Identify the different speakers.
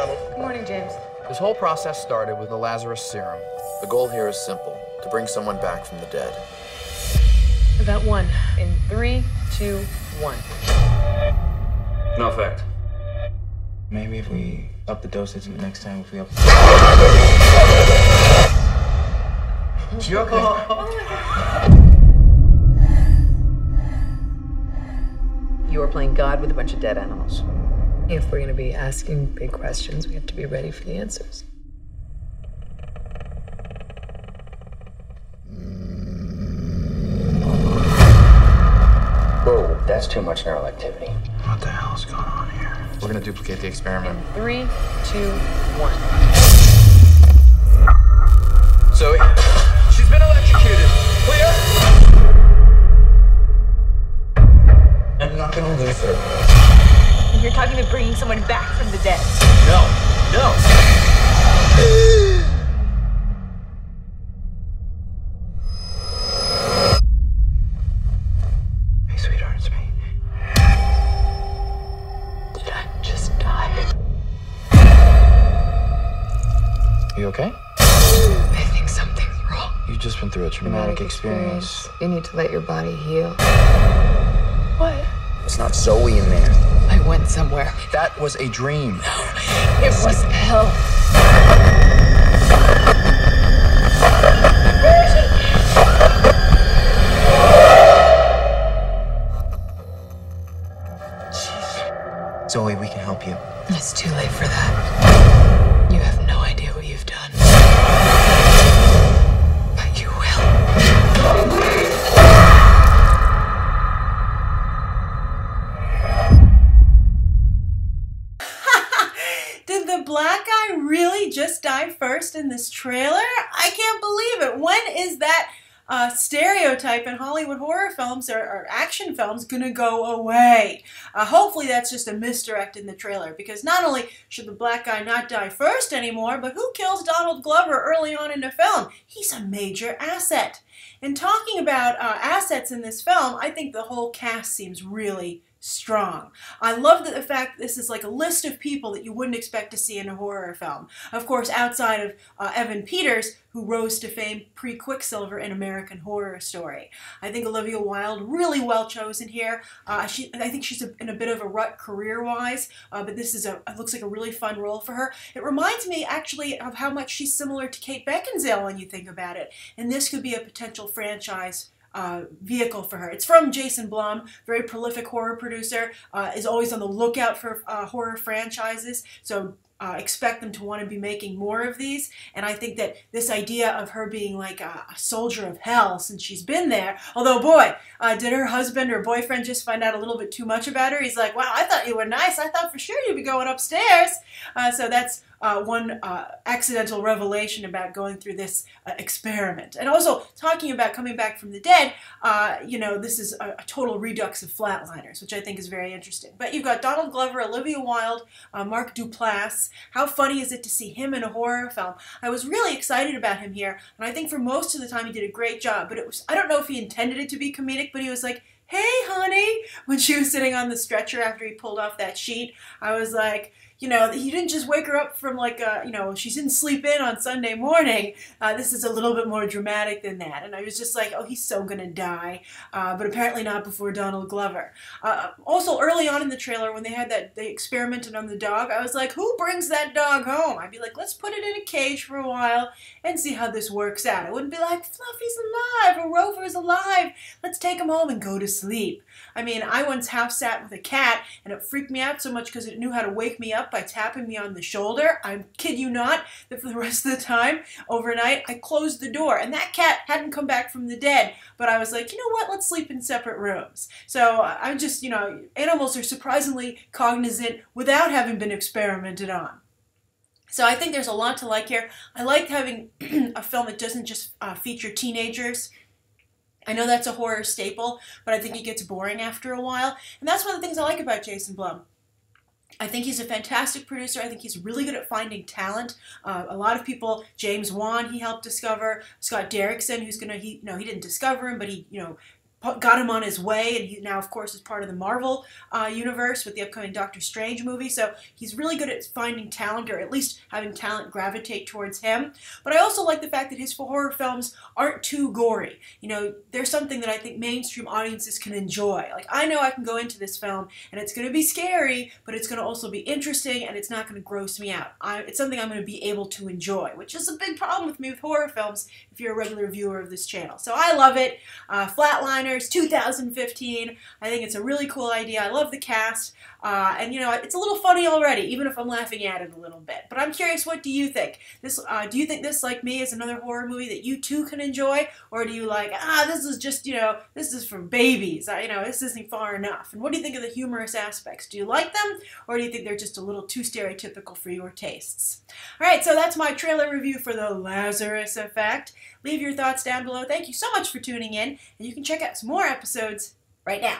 Speaker 1: Good morning, James.
Speaker 2: This whole process started with the Lazarus serum. The goal here is simple, to bring someone back from the dead.
Speaker 1: Event 1 in 3, 2, 1.
Speaker 3: No effect.
Speaker 4: Maybe if we up the dosage next time, if we up...
Speaker 2: You okay?
Speaker 1: You are playing God with a bunch of dead animals. If we're going to be asking big questions, we have to be ready for the answers.
Speaker 3: Whoa, that's too much neural activity.
Speaker 4: What the hell is going on here?
Speaker 2: We're gonna duplicate the experiment.
Speaker 1: 3, 2, 1.
Speaker 2: Zoe, she's been electrocuted. Clear?
Speaker 4: I'm not gonna lose her.
Speaker 1: You're talking about bringing someone back from the dead.
Speaker 2: No, no.
Speaker 4: Hey, sweetheart, it's me.
Speaker 1: Did I just die?
Speaker 2: You okay?
Speaker 1: I think something's wrong.
Speaker 2: You've just been through a traumatic experience.
Speaker 1: You need to let your body heal. What?
Speaker 3: It's not Zoui in there.
Speaker 1: I went somewhere.
Speaker 2: That was a dream.
Speaker 1: It was hell.
Speaker 4: Zoe, we can help you.
Speaker 1: It's too late for that. You have no idea what you've done. But you will.
Speaker 5: Did the black guy really just die first in this trailer? I can't believe it. When is that stereotype in Hollywood horror films or action films gonna go away? Hopefully that's just a misdirect in the trailer, because not only should the black guy not die first anymore, but who kills Donald Glover early on in the film? He's a major asset. And talking about assets in this film, I think the whole cast seems really strong. I love the fact that this is like a list of people that you wouldn't expect to see in a horror film. Of course, outside of Evan Peters, who rose to fame pre-Quicksilver in American Horror Story. I think Olivia Wilde really well chosen here. I think she's in a bit of a rut career-wise, but this is it looks like a really fun role for her. It reminds me actually of how much she's similar to Kate Beckinsale when you think about it, and this could be a potential franchise vehicle for her. It's from Jason Blum, very prolific horror producer, is always on the lookout for horror franchises, so expect them to want to be making more of these. And I think that this idea of her being like a soldier of hell since she's been there, although boy, did her husband or boyfriend just find out a little bit too much about her. He's like, wow, I thought you were nice. I thought for sure you'd be going upstairs. So that's one accidental revelation about going through this experiment. And also, talking about coming back from the dead, you know, this is a total redux of Flatliners, which I think is very interesting. But you've got Donald Glover, Olivia Wilde, Mark Duplass. How funny is it to see him in a horror film? I was really excited about him here, and I think for most of the time he did a great job, but it was, I don't know if he intended it to be comedic, but he was like, hey, honey, when she was sitting on the stretcher after he pulled off that sheet. I was like, you know, he didn't just wake her up from like, you know, she's in sleep in on Sunday morning. This is a little bit more dramatic than that. And I was just like, oh, he's so gonna die. But apparently not before Donald Glover. Also, early on in the trailer, when they had that, they experimented on the dog, I was like, who brings that dog home? I'd be like, let's put it in a cage for a while and see how this works out. I wouldn't be like, Fluffy's alive or Rover's alive. Let's take him home and go to sleep. I mean, I once half sat with a cat and it freaked me out so much because it knew how to wake me up by tapping me on the shoulder. I kid you not that for the rest of the time, overnight, I closed the door and that cat hadn't come back from the dead. But I was like, you know what, let's sleep in separate rooms. So I'm just, you know, animals are surprisingly cognizant without having been experimented on. So I think there's a lot to like here. I like having a film that doesn't just feature teenagers. I know that's a horror staple, but I think it gets boring after a while. And that's one of the things I like about Jason Blum. I think he's a fantastic producer. I think he's really good at finding talent. A lot of people, James Wan, he helped discover. Scott Derrickson, who's gonna, he didn't discover him, but he, got him on his way, and he now, of course, is part of the Marvel universe with the upcoming Doctor Strange movie, so he's really good at finding talent, or at least having talent gravitate towards him. But I also like the fact that his horror films aren't too gory. You know, there's something that I think mainstream audiences can enjoy. Like, I know I can go into this film, and it's going to be scary, but it's going to also be interesting, and it's not going to gross me out. It's something I'm going to be able to enjoy, which is a big problem with me with horror films if you're a regular viewer of this channel. So I love it. Flatliner 2015. I think it's a really cool idea. I love the cast. And you know, it's a little funny already, even if I'm laughing at it a little bit. But I'm curious, what do you think? Do you think this, like me, is another horror movie that you too can enjoy? Or do you like, this is just, you know, this is for babies. You know, this isn't far enough. And what do you think of the humorous aspects? Do you like them? Or do you think they're just a little too stereotypical for your tastes? Alright, so that's my trailer review for the Lazarus Effect. Leave your thoughts down below. Thank you so much for tuning in. And you can check out some more episodes right now.